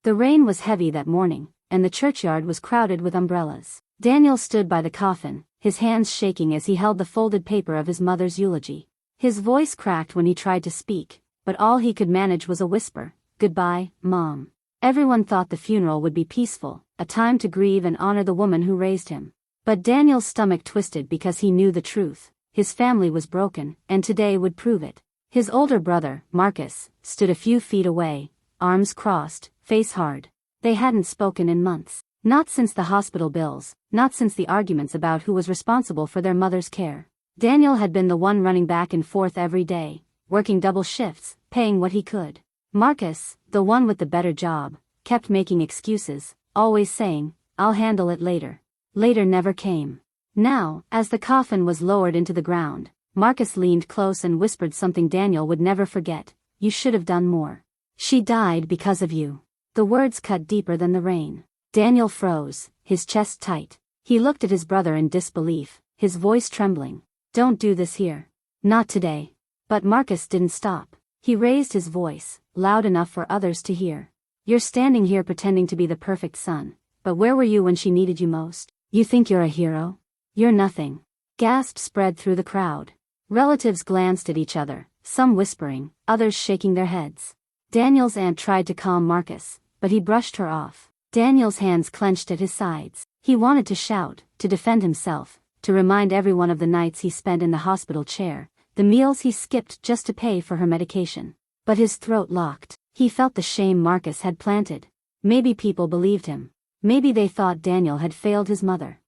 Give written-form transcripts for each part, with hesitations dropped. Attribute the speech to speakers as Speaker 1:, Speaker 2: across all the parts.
Speaker 1: The rain was heavy that morning, and the churchyard was crowded with umbrellas. Daniel stood by the coffin, his hands shaking as he held the folded paper of his mother's eulogy. His voice cracked when he tried to speak, but all he could manage was a whisper, "Goodbye, Mom." Everyone thought the funeral would be peaceful, a time to grieve and honor the woman who raised him. But Daniel's stomach twisted because he knew the truth. His family was broken, and today would prove it. His older brother, Marcus, stood a few feet away, arms crossed, face hard. They hadn't spoken in months. Not since the hospital bills, not since the arguments about who was responsible for their mother's care. Daniel had been the one running back and forth every day, working double shifts, paying what he could. Marcus, the one with the better job, kept making excuses, always saying, "I'll handle it later." Later never came. Now, as the coffin was lowered into the ground, Marcus leaned close and whispered something Daniel would never forget, "You should have done more. She died because of you." The words cut deeper than the rain. Daniel froze, his chest tight. He looked at his brother in disbelief, his voice trembling. "Don't do this here. Not today." But Marcus didn't stop. He raised his voice, loud enough for others to hear. "You're standing here pretending to be the perfect son, but where were you when she needed you most? You think you're a hero? You're nothing." Gasps spread through the crowd. Relatives glanced at each other, some whispering, others shaking their heads. Daniel's aunt tried to calm Marcus, but he brushed her off. Daniel's hands clenched at his sides. He wanted to shout, to defend himself, to remind everyone of the nights he spent in the hospital chair, the meals he skipped just to pay for her medication. But his throat locked. He felt the shame Marcus had planted. Maybe people believed him. Maybe they thought Daniel had failed his mother.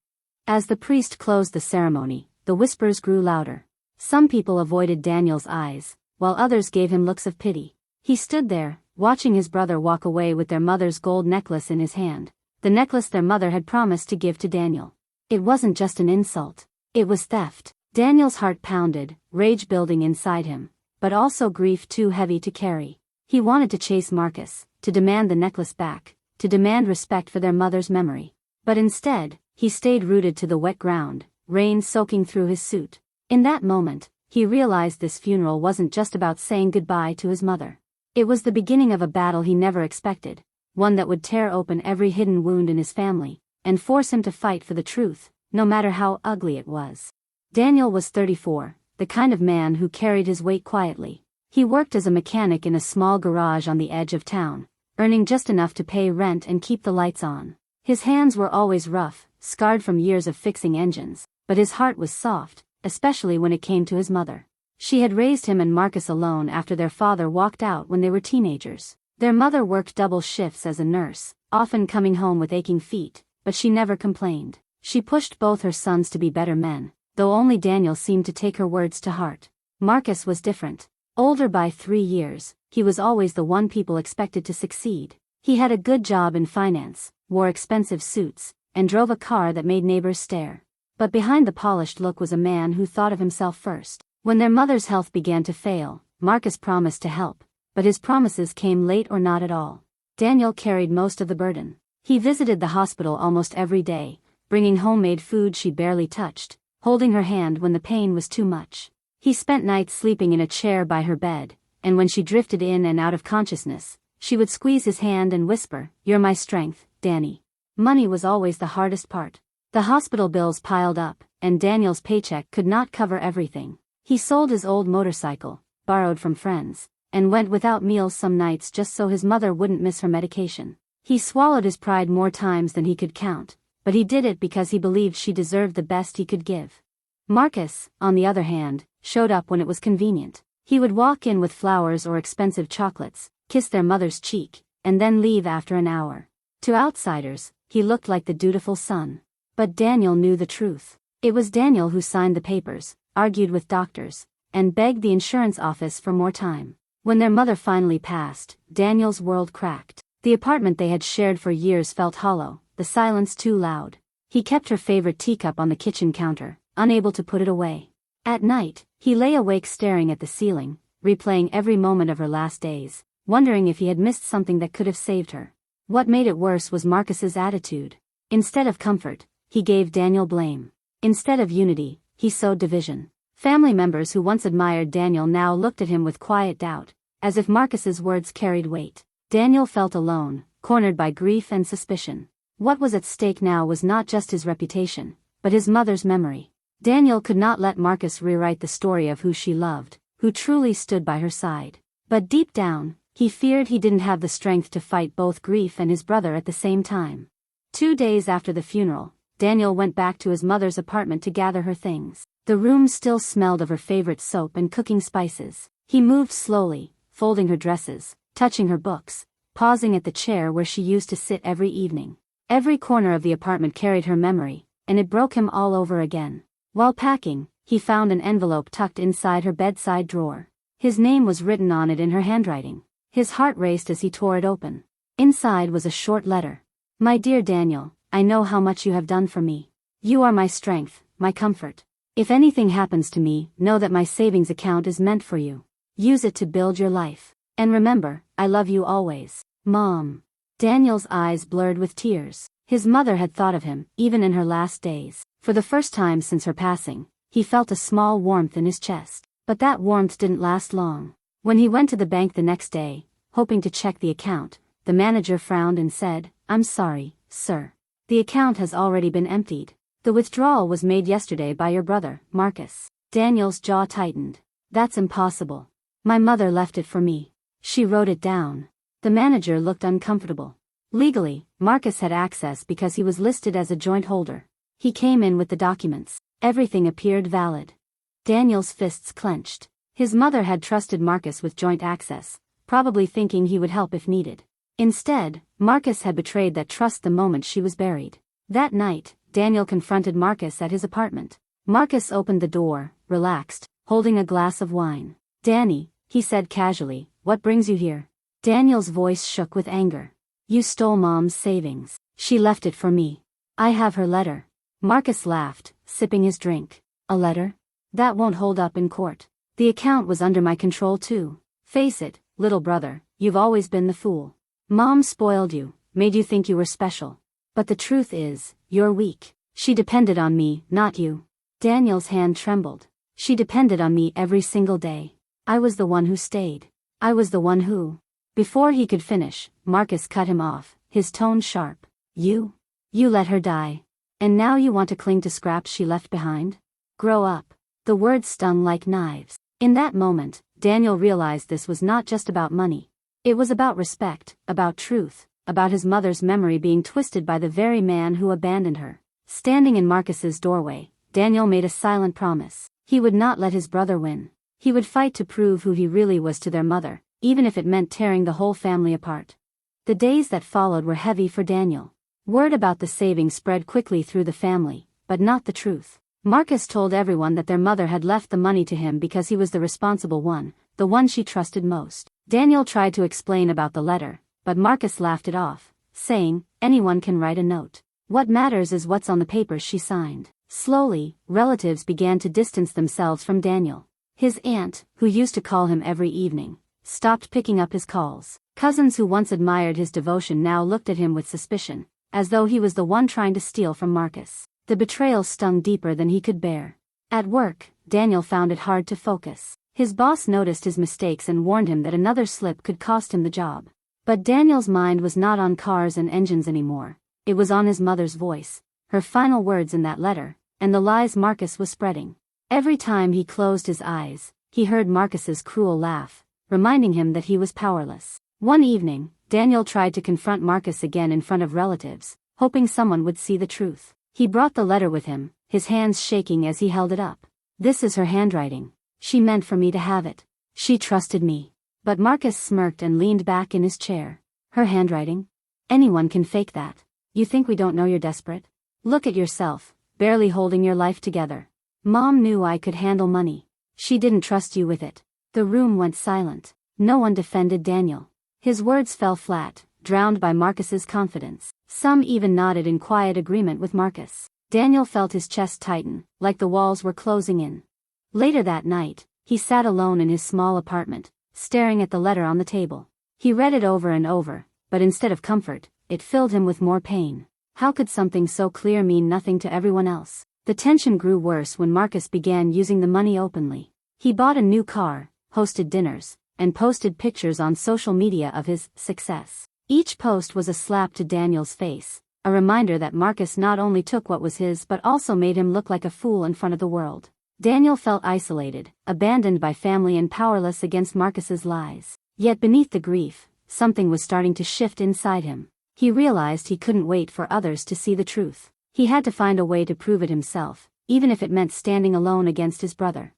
Speaker 1: As the priest closed the ceremony, the whispers grew louder. Some people avoided Daniel's eyes, while others gave him looks of pity. He stood there, watching his brother walk away with their mother's gold necklace in his hand, the necklace their mother had promised to give to Daniel. It wasn't just an insult. It was theft. Daniel's heart pounded, rage building inside him, but also grief too heavy to carry. He wanted to chase Marcus, to demand the necklace back, to demand respect for their mother's memory. But instead, he stayed rooted to the wet ground, rain soaking through his suit. In that moment, he realized this funeral wasn't just about saying goodbye to his mother. It was the beginning of a battle he never expected, one that would tear open every hidden wound in his family, and force him to fight for the truth, no matter how ugly it was. Daniel was 34, the kind of man who carried his weight quietly. He worked as a mechanic in a small garage on the edge of town, earning just enough to pay rent and keep the lights on. His hands were always rough, scarred from years of fixing engines, but his heart was soft, especially when it came to his mother. She had raised him and Marcus alone after their father walked out when they were teenagers. Their mother worked double shifts as a nurse, often coming home with aching feet, but she never complained. She pushed both her sons to be better men, though only Daniel seemed to take her words to heart. Marcus was different. Older by 3 years, he was always the one people expected to succeed. He had a good job in finance, wore expensive suits, and drove a car that made neighbors stare. But behind the polished look was a man who thought of himself first. When their mother's health began to fail, Marcus promised to help, but his promises came late or not at all. Daniel carried most of the burden. He visited the hospital almost every day, bringing homemade food she barely touched, holding her hand when the pain was too much. He spent nights sleeping in a chair by her bed, and when she drifted in and out of consciousness, she would squeeze his hand and whisper, "You're my strength, Danny." Money was always the hardest part. The hospital bills piled up, and Daniel's paycheck could not cover everything. He sold his old motorcycle, borrowed from friends, and went without meals some nights just so his mother wouldn't miss her medication. He swallowed his pride more times than he could count, but he did it because he believed she deserved the best he could give. Marcus, on the other hand, showed up when it was convenient. He would walk in with flowers or expensive chocolates, kiss their mother's cheek, and then leave after an hour. To outsiders, he looked like the dutiful son. But Daniel knew the truth. It was Daniel who signed the papers, argued with doctors, and begged the insurance office for more time. When their mother finally passed, Daniel's world cracked. The apartment they had shared for years felt hollow, the silence too loud. He kept her favorite teacup on the kitchen counter, unable to put it away. At night, he lay awake staring at the ceiling, replaying every moment of her last days, wondering if he had missed something that could have saved her. What made it worse was Marcus's attitude. Instead of comfort, he gave Daniel blame. Instead of unity, he sowed division. Family members who once admired Daniel now looked at him with quiet doubt, as if Marcus's words carried weight. Daniel felt alone, cornered by grief and suspicion. What was at stake now was not just his reputation, but his mother's memory. Daniel could not let Marcus rewrite the story of who she loved, who truly stood by her side. But deep down, he feared he didn't have the strength to fight both grief and his brother at the same time. 2 days after the funeral, Daniel went back to his mother's apartment to gather her things. The room still smelled of her favorite soap and cooking spices. He moved slowly, folding her dresses, touching her books, pausing at the chair where she used to sit every evening. Every corner of the apartment carried her memory, and it broke him all over again. While packing, he found an envelope tucked inside her bedside drawer. His name was written on it in her handwriting. His heart raced as he tore it open. Inside was a short letter. "My dear Daniel, I know how much you have done for me. You are my strength, my comfort. If anything happens to me, know that my savings account is meant for you. Use it to build your life. And remember, I love you always. Mom." Daniel's eyes blurred with tears. His mother had thought of him, even in her last days. For the first time since her passing, he felt a small warmth in his chest. But that warmth didn't last long. When he went to the bank the next day, hoping to check the account, the manager frowned and said, "I'm sorry, sir. The account has already been emptied. The withdrawal was made yesterday by your brother, Marcus." Daniel's jaw tightened. "That's impossible. My mother left it for me. She wrote it down." The manager looked uncomfortable. Legally, Marcus had access because he was listed as a joint holder. He came in with the documents. Everything appeared valid. Daniel's fists clenched. His mother had trusted Marcus with joint access, probably thinking he would help if needed. Instead, Marcus had betrayed that trust the moment she was buried. That night, Daniel confronted Marcus at his apartment. Marcus opened the door, relaxed, holding a glass of wine. "Danny," he said casually, "what brings you here?" Daniel's voice shook with anger. "You stole Mom's savings. She left it for me. I have her letter." Marcus laughed, sipping his drink. "A letter? That won't hold up in court. The account was under my control too. Face it, little brother, you've always been the fool. Mom spoiled you, made you think you were special. But the truth is, you're weak. She depended on me, not you." Daniel's hand trembled. "She depended on me every single day. I was the one who stayed. I was the one who..." Before he could finish, Marcus cut him off, his tone sharp. You let her die. And now you want to cling to scraps she left behind? Grow up." The words stung like knives. In that moment, Daniel realized this was not just about money. It was about respect, about truth, about his mother's memory being twisted by the very man who abandoned her. Standing in Marcus's doorway, Daniel made a silent promise. He would not let his brother win. He would fight to prove who he really was to their mother, even if it meant tearing the whole family apart. The days that followed were heavy for Daniel. Word about the savings spread quickly through the family, but not the truth. Marcus told everyone that their mother had left the money to him because he was the responsible one, the one she trusted most. Daniel tried to explain about the letter, but Marcus laughed it off, saying, "Anyone can write a note. What matters is what's on the papers she signed." Slowly, relatives began to distance themselves from Daniel. His aunt, who used to call him every evening, stopped picking up his calls. Cousins who once admired his devotion now looked at him with suspicion, as though he was the one trying to steal from Marcus. The betrayal stung deeper than he could bear. At work, Daniel found it hard to focus. His boss noticed his mistakes and warned him that another slip could cost him the job. But Daniel's mind was not on cars and engines anymore. It was on his mother's voice, her final words in that letter, and the lies Marcus was spreading. Every time he closed his eyes, he heard Marcus's cruel laugh, reminding him that he was powerless. One evening, Daniel tried to confront Marcus again in front of relatives, hoping someone would see the truth. He brought the letter with him, his hands shaking as he held it up. "This is her handwriting. She meant for me to have it. She trusted me." But Marcus smirked and leaned back in his chair. "Her handwriting? Anyone can fake that. You think we don't know you're desperate? Look at yourself, barely holding your life together. Mom knew I could handle money. She didn't trust you with it." The room went silent. No one defended Daniel. His words fell flat, drowned by Marcus's confidence. Some even nodded in quiet agreement with Marcus. Daniel felt his chest tighten, like the walls were closing in. Later that night, he sat alone in his small apartment, staring at the letter on the table. He read it over and over, but instead of comfort, it filled him with more pain. How could something so clear mean nothing to everyone else? The tension grew worse when Marcus began using the money openly. He bought a new car, hosted dinners, and posted pictures on social media of his success. Each post was a slap to Daniel's face, a reminder that Marcus not only took what was his but also made him look like a fool in front of the world. Daniel felt isolated, abandoned by family and powerless against Marcus's lies. Yet beneath the grief, something was starting to shift inside him. He realized he couldn't wait for others to see the truth. He had to find a way to prove it himself, even if it meant standing alone against his brother.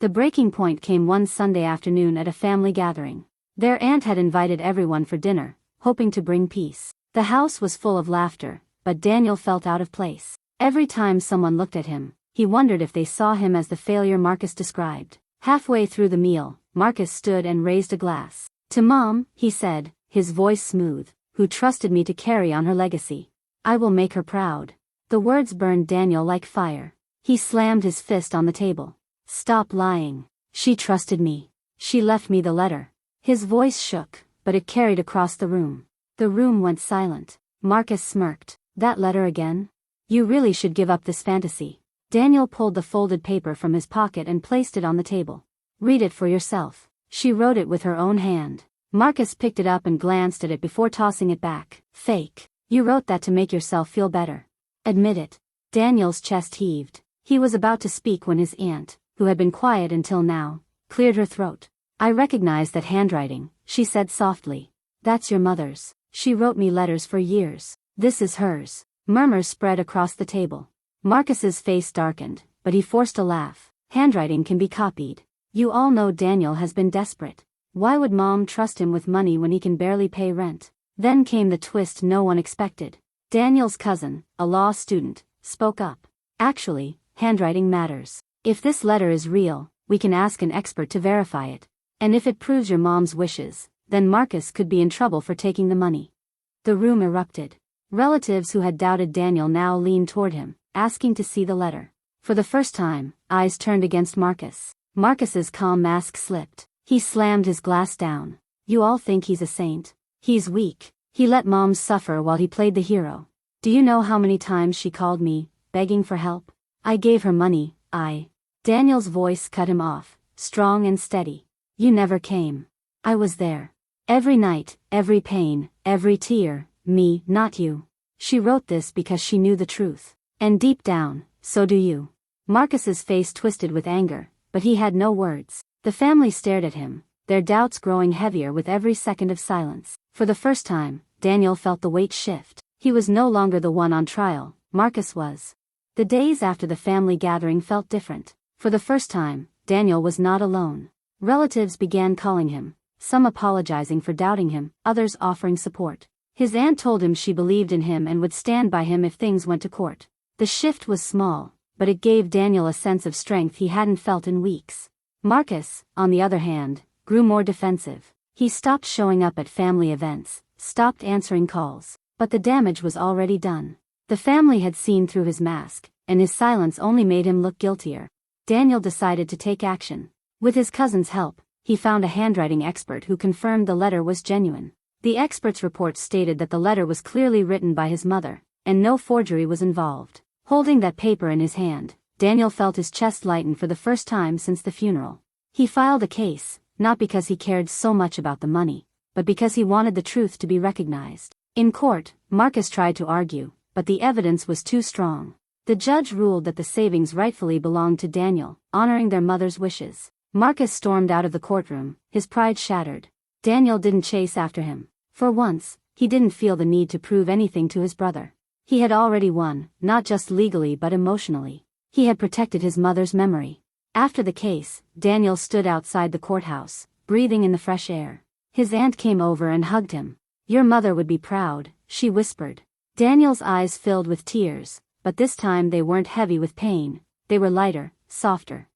Speaker 1: The breaking point came one Sunday afternoon at a family gathering. Their aunt had invited everyone for dinner, hoping to bring peace. The house was full of laughter, but Daniel felt out of place. Every time someone looked at him, he wondered if they saw him as the failure Marcus described. Halfway through the meal, Marcus stood and raised a glass. "To Mom," he said, his voice smooth, "who trusted me to carry on her legacy. I will make her proud." The words burned Daniel like fire. He slammed his fist on the table. "Stop lying. She trusted me. She left me the letter." His voice shook, but it carried across the room. The room went silent. Marcus smirked. "That letter again? You really should give up this fantasy." Daniel pulled the folded paper from his pocket and placed it on the table. "Read it for yourself. She wrote it with her own hand." Marcus picked it up and glanced at it before tossing it back. "Fake. You wrote that to make yourself feel better. Admit it." Daniel's chest heaved. He was about to speak when his aunt, who had been quiet until now, cleared her throat. "I recognize that handwriting," she said softly. "That's your mother's. She wrote me letters for years. This is hers." Murmurs spread across the table. Marcus's face darkened, but he forced a laugh. "Handwriting can be copied. You all know Daniel has been desperate. Why would Mom trust him with money when he can barely pay rent?" Then came the twist no one expected. Daniel's cousin, a law student, spoke up. "Actually, handwriting matters. If this letter is real, we can ask an expert to verify it. And if it proves your mom's wishes, then Marcus could be in trouble for taking the money." The room erupted. Relatives who had doubted Daniel now leaned toward him, asking to see the letter. For the first time, eyes turned against Marcus. Marcus's calm mask slipped. He slammed his glass down. "You all think he's a saint. He's weak. He let Mom suffer while he played the hero. Do you know how many times she called me, begging for help? I gave her money. Daniel's voice cut him off, strong and steady. "You never came. I was there. Every night, every pain, every tear, me, not you." She wrote this because she knew the truth. And deep down, so do you. Marcus's face twisted with anger, but he had no words. The family stared at him, their doubts growing heavier with every second of silence. For the first time, Daniel felt the weight shift. He was no longer the one on trial, Marcus was. The days after the family gathering felt different. For the first time, Daniel was not alone. Relatives began calling him, some apologizing for doubting him, others offering support. His aunt told him she believed in him and would stand by him if things went to court. The shift was small, but it gave Daniel a sense of strength he hadn't felt in weeks. Marcus, on the other hand, grew more defensive. He stopped showing up at family events, stopped answering calls. But the damage was already done. The family had seen through his mask, and his silence only made him look guiltier. Daniel decided to take action. With his cousin's help, he found a handwriting expert who confirmed the letter was genuine. The expert's report stated that the letter was clearly written by his mother, and no forgery was involved. Holding that paper in his hand, Daniel felt his chest lighten for the first time since the funeral. He filed a case, not because he cared so much about the money, but because he wanted the truth to be recognized. In court, Marcus tried to argue, but the evidence was too strong. The judge ruled that the savings rightfully belonged to Daniel, honoring their mother's wishes. Marcus stormed out of the courtroom, his pride shattered. Daniel didn't chase after him. For once, he didn't feel the need to prove anything to his brother. He had already won, not just legally but emotionally. He had protected his mother's memory. After the case, Daniel stood outside the courthouse, breathing in the fresh air. His aunt came over and hugged him. "Your mother would be proud," she whispered. Daniel's eyes filled with tears, but this time they weren't heavy with pain, they were lighter, softer.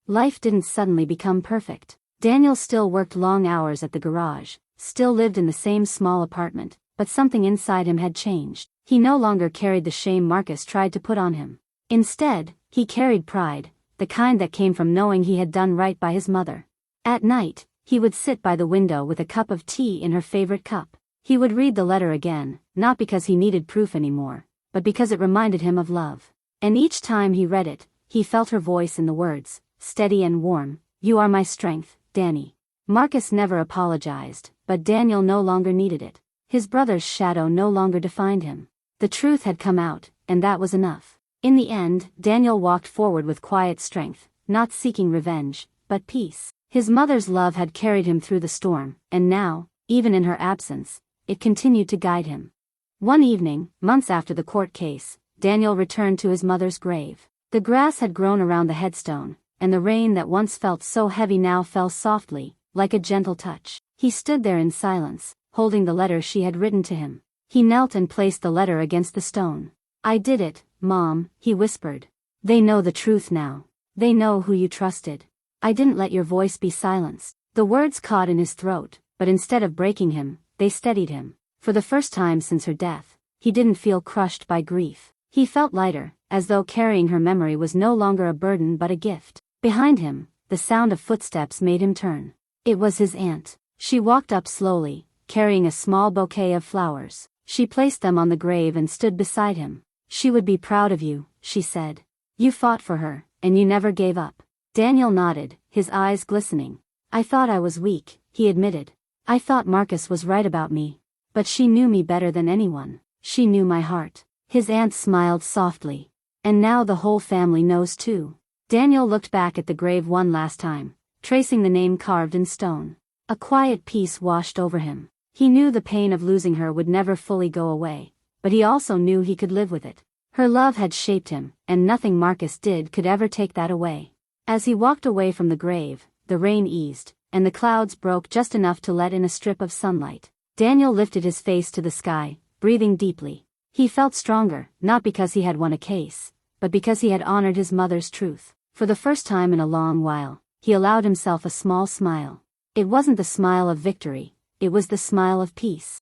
Speaker 1: Life didn't suddenly become perfect. Daniel still worked long hours at the garage, still lived in the same small apartment, but something inside him had changed. He no longer carried the shame Marcus tried to put on him. Instead, he carried pride, the kind that came from knowing he had done right by his mother. At night, he would sit by the window with a cup of tea in her favorite cup. He would read the letter again, not because he needed proof anymore, but because it reminded him of love. And each time he read it, he felt her voice in the words, steady and warm, "You are my strength, Danny." Marcus never apologized, but Daniel no longer needed it. His brother's shadow no longer defined him. The truth had come out, and that was enough. In the end, Daniel walked forward with quiet strength, not seeking revenge, but peace. His mother's love had carried him through the storm, and now, even in her absence, it continued to guide him. One evening, months after the court case, Daniel returned to his mother's grave. The grass had grown around the headstone, and the rain that once felt so heavy now fell softly, like a gentle touch. He stood there in silence, holding the letter she had written to him. He knelt and placed the letter against the stone. "I did it, Mom," he whispered. "They know the truth now. They know who you trusted. I didn't let your voice be silenced." The words caught in his throat, but instead of breaking him, they steadied him. For the first time since her death, he didn't feel crushed by grief. He felt lighter, as though carrying her memory was no longer a burden but a gift. Behind him, the sound of footsteps made him turn. It was his aunt. She walked up slowly, carrying a small bouquet of flowers. She placed them on the grave and stood beside him. "She would be proud of you," she said. "You fought for her, and you never gave up." Daniel nodded, his eyes glistening. "I thought I was weak," he admitted. "I thought Marcus was right about me. But she knew me better than anyone. She knew my heart." His aunt smiled softly. "And now the whole family knows too." Daniel looked back at the grave one last time, tracing the name carved in stone. A quiet peace washed over him. He knew the pain of losing her would never fully go away, but he also knew he could live with it. Her love had shaped him, and nothing Marcus did could ever take that away. As he walked away from the grave, the rain eased, and the clouds broke just enough to let in a strip of sunlight. Daniel lifted his face to the sky, breathing deeply. He felt stronger, not because he had won a case, but because he had honored his mother's truth. For the first time in a long while, he allowed himself a small smile. It wasn't the smile of victory, it was the smile of peace.